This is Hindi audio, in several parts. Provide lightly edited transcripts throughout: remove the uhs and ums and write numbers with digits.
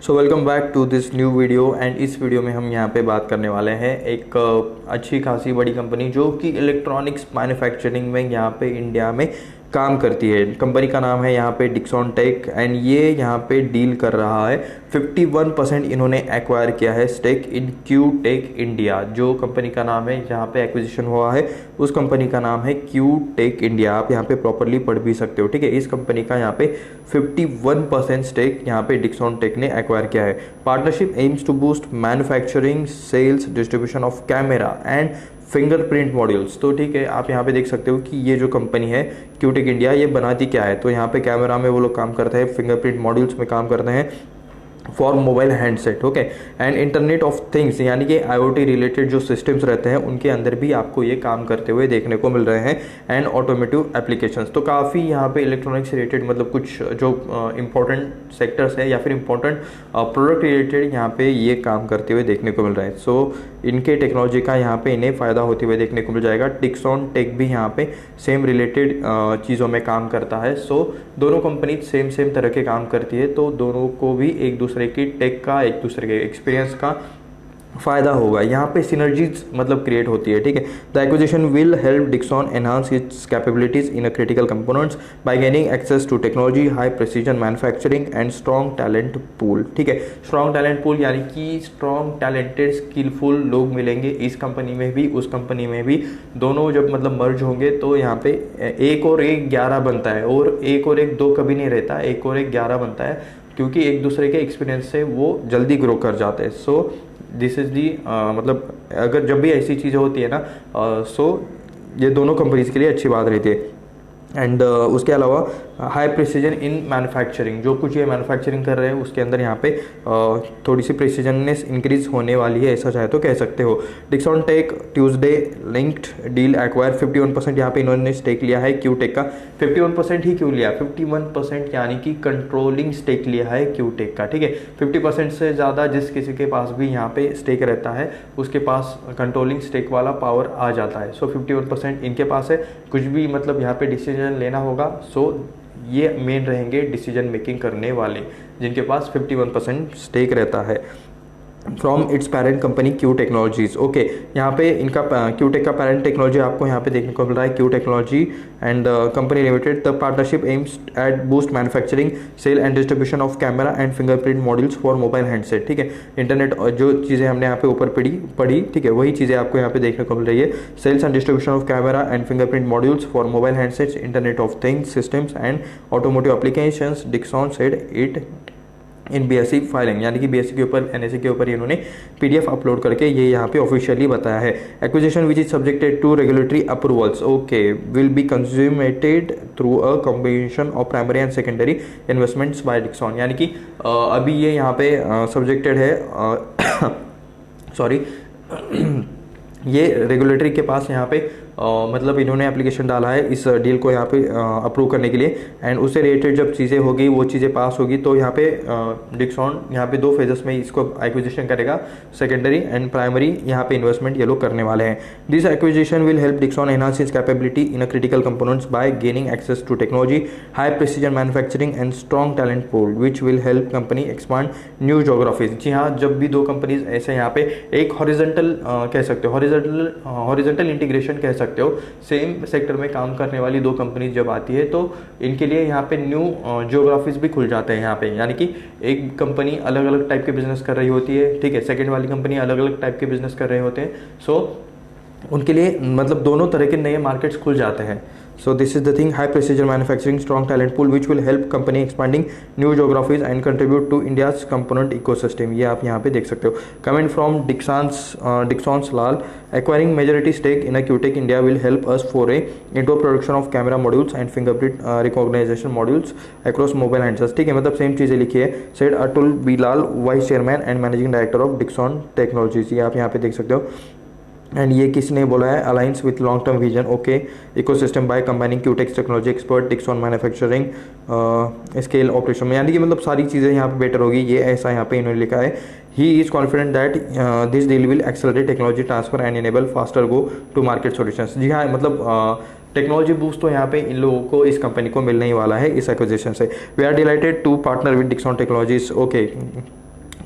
So welcome back to this new video and इस वीडियो में हम यहाँ पे बात करने वाले हैं एक अच्छी खासी बड़ी कंपनी जो कि इलेक्ट्रॉनिक्स मैन्युफैक्चरिंग में यहाँ पे इंडिया में काम करती है। कंपनी का नाम है यहाँ पे डिक्सॉन टेक एंड ये यहाँ पे डील कर रहा है 51% इन्होंने एक्वायर किया है stake in Q Tech India. जो कंपनी का नाम है जहाँ पे एक्विजिशन हुआ है उस कंपनी का नाम है क्यू टेक इंडिया। आप यहाँ पे प्रॉपरली पढ़ भी सकते हो, ठीक है। इस कंपनी का यहाँ पे 51% स्टेक यहाँ पे डिक्सॉन टेक ने एक्वायर किया है। Partnership aims to boost manufacturing sales distribution of camera and fingerprint modules. तो ठीक है, आप यहाँ पे देख सकते हो कि ये जो कंपनी है क्यूटेक इंडिया ये बनाती क्या है। तो यहाँ पे कैमरा में वो लोग काम करते हैं, फिंगरप्रिंट मॉड्यूल्स में काम करते हैं for mobile handset, okay. And internet of things यानी कि आईओटी रिलेटेड जो सिस्टम्स रहते हैं उनके अंदर भी आपको ये काम करते हुए देखने को मिल रहे हैं एंड ऑटोमेटिव एप्लीकेशंस। तो काफ़ी यहाँ पे इलेक्ट्रॉनिक्स रिलेटेड मतलब कुछ जो इंपॉर्टेंट सेक्टर्स है या फिर इंपॉर्टेंट प्रोडक्ट रिलेटेड यहाँ पे ये काम करते हुए देखने को मिल रहे हैं। सो इनके टेक्नोलॉजी का यहाँ पे इन्हें फ़ायदा होते हुए देखने को मिल जाएगा। डिक्सॉन टेक भी यहाँ पे सेम रिलेटेड चीज़ों में काम करता है। सो दोनों कंपनी सेम तरह के काम करती है, तो दोनों को भी एक दूसरे की टेक का, एक दूसरे के एक्सपीरियंस का फ़ायदा होगा। यहाँ पे सिनर्जीज मतलब क्रिएट होती है, ठीक है। The acquisition will help Dixon enhance its capabilities in a critical components by gaining access to technology, high precision manufacturing and strong talent pool, ठीक है। स्ट्रॉन्ग टैलेंट पूल यानी कि स्ट्रॉन्ग टैलेंटेड स्किलफुल लोग मिलेंगे इस कंपनी में भी उस कंपनी में भी। दोनों जब मतलब मर्ज होंगे तो यहाँ पे एक और एक 11 बनता है, और एक और एक 2 कभी नहीं रहता, एक और एक 11 बनता है, क्योंकि एक दूसरे के एक्सपीरियंस से वो जल्दी ग्रो कर जाते हैं। सो दिस इज़ दी मतलब अगर जब भी ऐसी चीज़ें होती है ना, सो ये दोनों कंपनीज के लिए अच्छी बात रहती है। एंड उसके अलावा हाई प्रिसीजन इन मैन्युफैक्चरिंग, जो कुछ ये मैन्युफैक्चरिंग कर रहे हैं उसके अंदर यहाँ पे थोड़ी सी प्रिसीजननेस इंक्रीज होने वाली है, ऐसा चाहे तो कह सकते हो। Dixon tech Tuesday linked deal acquire 51% यहाँ पे इन्होंने स्टेक लिया है क्यू टेक का। 51% ही क्यों लिया, 51% यानी कि कंट्रोलिंग स्टेक लिया है क्यू टेक का, ठीक है। 50% से ज़्यादा जिस किसी के पास भी यहाँ पे स्टेक रहता है उसके पास कंट्रोलिंग स्टेक वाला पावर आ जाता है। सो 51% इनके पास है। कुछ भी मतलब यहाँ पे डिसीजन लेना होगा, सो ये मेन रहेंगे डिसीजन मेकिंग करने वाले जिनके पास 51% स्टेक रहता है from its parent company Q technologies, okay. यहाँ पे इनका क्यू टेक का पेरेंट टेक्नोलॉजी आपको यहाँ पे देखने को मिल रहा है, Q technology and company limited. The partnership aims at boost manufacturing sale and distribution of camera and fingerprint modules for mobile handset, ठीक है। इंटरनेट जो चीज़ें हमने यहाँ पे ऊपर पढ़ी, ठीक है, वही चीज़ें आपको यहाँ पे देखने को मिल रही है। Sales and distribution of camera and fingerprint modules for mobile handsets, internet of things systems and automotive applications. Dixon said it in BSC filing, यानी कि बीएससी के ऊपर एनएससी के ऊपर इन्होंने पीडीएफ अपलोड करके ये यहाँ पे ऑफिशियली बताया है। Acquisition which is subjected to regulatory approvals, okay, will be consummated through a combination of primary and secondary investments by Dixon, यानी कि अभी ये यहाँ पे सब्जेक्टेड है सॉरी ये रेगुलेटरी के पास यहाँ पे मतलब इन्होंने एप्लीकेशन डाला है इस डील को यहाँ पे अप्रूव करने के लिए। एंड उससे रिलेटेड जब चीज़ें होगी, वो चीज़ें पास होगी, तो यहाँ पे डिक्सॉन यहाँ पे 2 फेजेस में इसको एक्विजिशन करेगा, सेकेंडरी एंड प्राइमरी यहाँ पे इन्वेस्टमेंट ये लोग करने वाले हैं। This acquisition will help Dixon enhance its capability in a critical components by gaining access to technology, high precision manufacturing and strong talent pool which will help company expand new geographies. जी हाँ, जब भी 2 कंपनीज ऐसे यहाँ पे एक हॉरिजॉन्टल कह सकते हो, हॉरिजॉन्टल इंटीग्रेशन कह सकते हो, सेम सेक्टर में काम करने वाली 2 कंपनीज जब आती है तो इनके लिए यहाँ पे न्यू जियोग्राफीज भी खुल जाते हैं यहाँ पे। यानी कि एक कंपनी अलग अलग टाइप के बिजनेस कर रही होती है, ठीक है, सेकंड वाली कंपनी अलग अलग टाइप के बिजनेस कर रहे होते हैं। सो उनके लिए मतलब दोनों तरह के नए मार्केट्स खुल जाते हैं। So this is the thing, high precision manufacturing, strong talent pool which will help company expanding new geographies and contribute to India's component ecosystem। ये आप यहाँ पे देख सकते हो। Comment from Dixon's Lal, acquiring majority stake in a QTech India will help us foray into production of camera modules and fingerprint recognition modules across mobile handsets, ठीक है, मतलब सेम चीज़ें लिखी है। Said Atul Bilal, vice chairman and managing director of Dixon technologies, ये आप यहाँ पे देख सकते हो। एंड ये किसने बोला है, alliance with long term vision, okay, ecosystem by combining Q Tech's technology expert Dixon manufacturing scale operation में, यानी कि मतलब सारी चीज़ें यहाँ पे बेटर होगी, ये ऐसा यहाँ पे इन्होंने लिखा है। He is confident that this deal will accelerate technology transfer and enable faster go to market solutions. जी हाँ, मतलब टेक्नोलॉजी बूस्ट तो यहाँ पे इन लोगों को, इस कंपनी को मिलने ही वाला है इस एक्विजिशन से। We are delighted to partner with Dixon technologies, okay.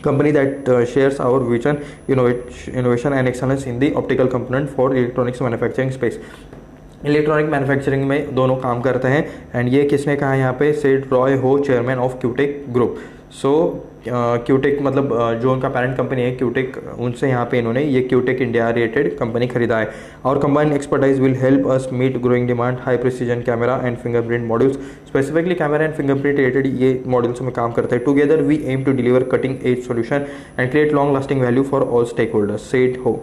company that shares our vision, innovation and excellence in the optical component for electronics manufacturing space. Electronic manufacturing में दोनों काम करते हैं। एंड ये किसने कहा यहाँ पे, सेड रॉय हो, चेयरमैन ऑफ क्यूटेक ग्रुप। सो क्यूटेक मतलब जो उनका पेरेंट कंपनी है क्यूटेक, उनसे यहाँ पे इन्होंने ये क्यूटेक इंडिया रेटेड कंपनी खरीदा है। और combined expertise will help us meet growing demand high precision camera and fingerprint modules. Specifically camera and fingerprint related ये मॉड्यूल्स में काम करते हैं। Together we aim to deliver cutting edge solution and create long lasting value for all stakeholders, said हो।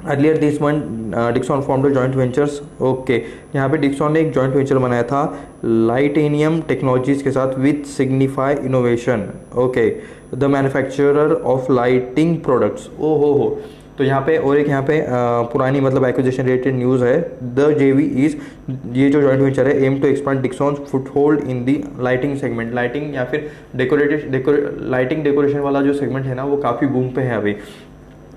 Earlier this month Dixon formed joint ventures. Okay, यहाँ पे डिक्सॉन ने एक जॉइंट वेंचर बनाया था लाइटेनियम टेक्नोलॉजीज के साथ with Signify innovation. Okay, the manufacturer of lighting products. ओ हो, तो यहाँ पे और एक यहाँ पे पुरानी मतलब एक्विजिशन रिलेटेड न्यूज़ है। द जेवी इज, ये जो जॉइंट वेंचर है, aim to expand Dixon foothold in the lighting segment. Lighting या फिर लाइटिंग डेकोरेशन वाला जो सेगमेंट है ना, वो काफ़ी बूम पे है अभी,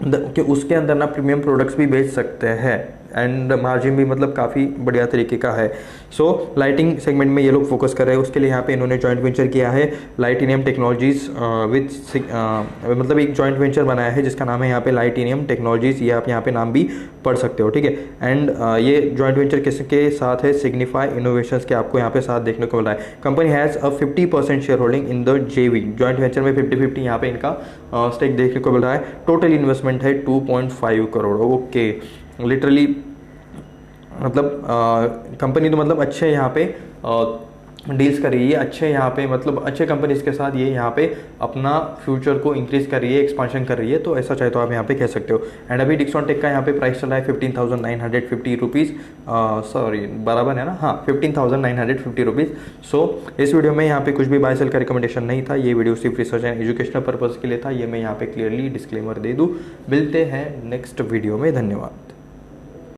कि उसके अंदर ना प्रीमियम प्रोडक्ट्स भी बेच सकते हैं एंड मार्जिन भी मतलब काफ़ी बढ़िया तरीके का है। सो लाइटिंग सेगमेंट में ये लोग फोकस कर रहे हैं। उसके लिए यहाँ पे इन्होंने जॉइंट वेंचर किया है लाइटिनियम टेक्नोलॉजीज विथ मतलब एक जॉइंट वेंचर बनाया है जिसका नाम है यहाँ पे लाइटिनियम टेक्नोलॉजीज। ये आप यहाँ पे नाम भी पढ़ सकते हो, ठीक है। एंड ये जॉइंट वेंचर किसके साथ है, सिग्निफाई इनोवेशंस के आपको यहाँ पे साथ देखने को मिल रहा है। Company has a 50% share holding in the जेवी। जॉइंट वेंचर में 50-50 यहाँ पे इनका स्टेक देखने को मिल रहा है। टोटल इन्वेस्टमेंट है 2.5 करोड़। ओके, लिटरली मतलब कंपनी तो मतलब अच्छे यहाँ पे डील्स कर रही है, अच्छे यहाँ पे मतलब अच्छे कंपनीज के साथ ये यहाँ पे अपना फ्यूचर को इंक्रीज कर रही है, एक्सपांशन कर रही है। तो ऐसा चाहे तो आप यहाँ पे कह सकते हो। एंड अभी डिक्सॉन टेक का यहाँ पे प्राइस चल रहा है 15,950 रुपीज़, सॉरी बराबर है ना, हाँ 15,950 रुपीज़। सो इस वीडियो में यहाँ पे कुछ भी बाय सेल का रिकमेंडेशन नहीं था। ये वीडियो सिर्फ रिसर्च एंड एजुकेशनल पर्पज़ के लिए था। ये मैं यहाँ पे क्लियरली डिस्क्लेमर दे दूँ। मिलते हैं नेक्स्ट वीडियो में, धन्यवाद।